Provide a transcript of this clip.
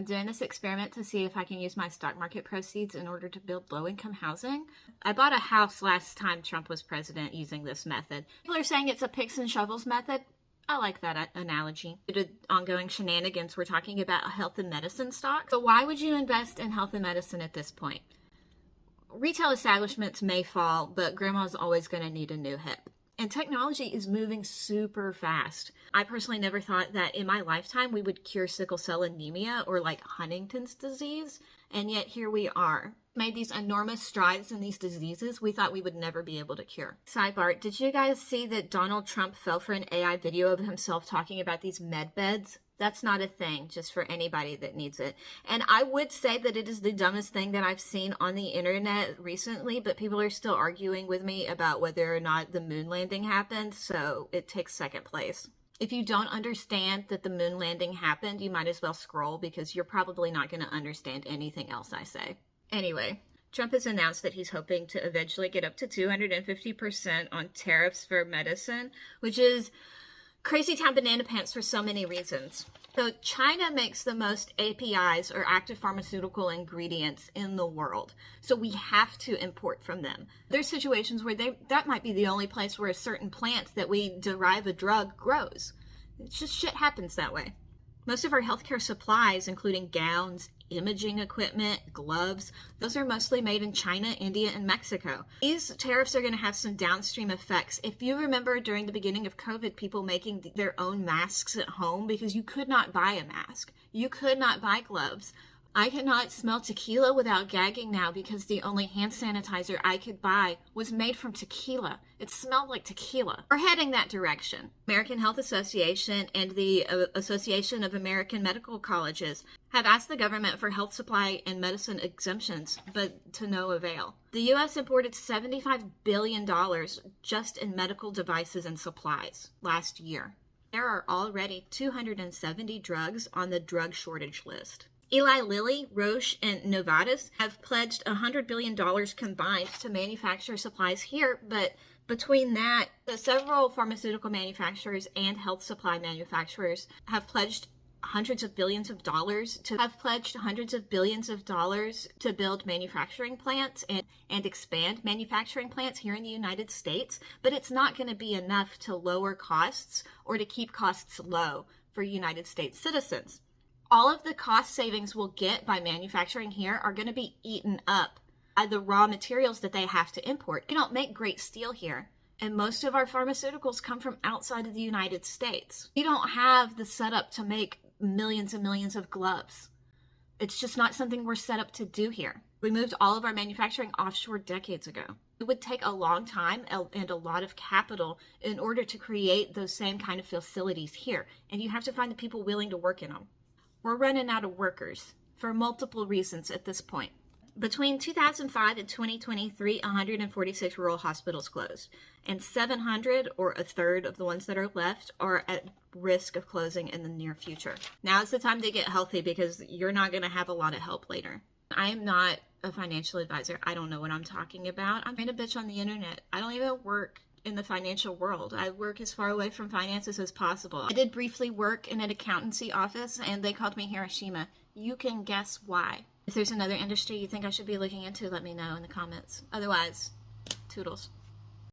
doing this experiment to see if I can use my stock market proceeds in order to build low-income housing. I bought a house last time Trump was president using this method. People are saying it's a picks and shovels method. I like that analogy. Due to ongoing shenanigans, we're talking about health and medicine stock. So why would you invest in health and medicine at this point? Retail establishments may fall, but grandma's always going to need a new hip. And technology is moving super fast. I personally never thought that in my lifetime we would cure sickle cell anemia or like Huntington's disease. And yet here we are. Made these enormous strides in these diseases we thought we would never be able to cure. Sidebar, did you guys see that Donald Trump fell for an AI video of himself talking about these med beds? That's not a thing, just for anybody that needs it. And I would say that it is the dumbest thing that I've seen on the internet recently, but people are still arguing with me about whether or not the moon landing happened, so it takes second place. If you don't understand that the moon landing happened, you might as well scroll because you're probably not going to understand anything else I say. Anyway, Trump has announced that he's hoping to eventually get up to 250% on tariffs for medicine, which is crazy town banana pants for so many reasons. So China makes the most APIs, or active pharmaceutical ingredients, in the world. So we have to import from them. There's situations where that might be the only place where a certain plant that we derive a drug grows. It's just shit happens that way. Most of our healthcare supplies, including gowns, imaging equipment, gloves, those are mostly made in China, India, and Mexico. These tariffs are going to have some downstream effects. If you remember during the beginning of COVID, people making their own masks at home because you could not buy a mask. You could not buy gloves. I cannot smell tequila without gagging now because the only hand sanitizer I could buy was made from tequila. It smelled like tequila. We're heading that direction. American Health Association and the Association of American Medical Colleges have asked the government for health supply and medicine exemptions, but to no avail. The U.S. imported $75 billion just in medical devices and supplies last year. There are already 270 drugs on the drug shortage list. Eli Lilly, Roche, and Novartis have pledged $100 billion combined to manufacture supplies here, but between that, several pharmaceutical manufacturers and health supply manufacturers have pledged hundreds of billions of dollars to build manufacturing plants and expand manufacturing plants here in the United States, but it's not going to be enough to lower costs or to keep costs low for United States citizens. All of the cost savings we'll get by manufacturing here are going to be eaten up by the raw materials that they have to import. We don't make great steel here, and most of our pharmaceuticals come from outside of the United States. We don't have the setup to make millions and millions of gloves. It's just not something we're set up to do here. We moved all of our manufacturing offshore decades ago. It would take a long time and a lot of capital in order to create those same kind of facilities here, and you have to find the people willing to work in them. We're running out of workers for multiple reasons at this point. Between 2005 and 2023, 146 rural hospitals closed, and 700, or a third of the ones that are left, are at risk of closing in the near future. Now is the time to get healthy because you're not going to have a lot of help later. I am not a financial advisor. I don't know what I'm talking about. I'm a bitch on the internet. I don't even work in the financial world. I work as far away from finances as possible. I did briefly work in an accountancy office and they called me Hiroshima. You can guess why. If there's another industry you think I should be looking into, let me know in the comments. Otherwise, toodles.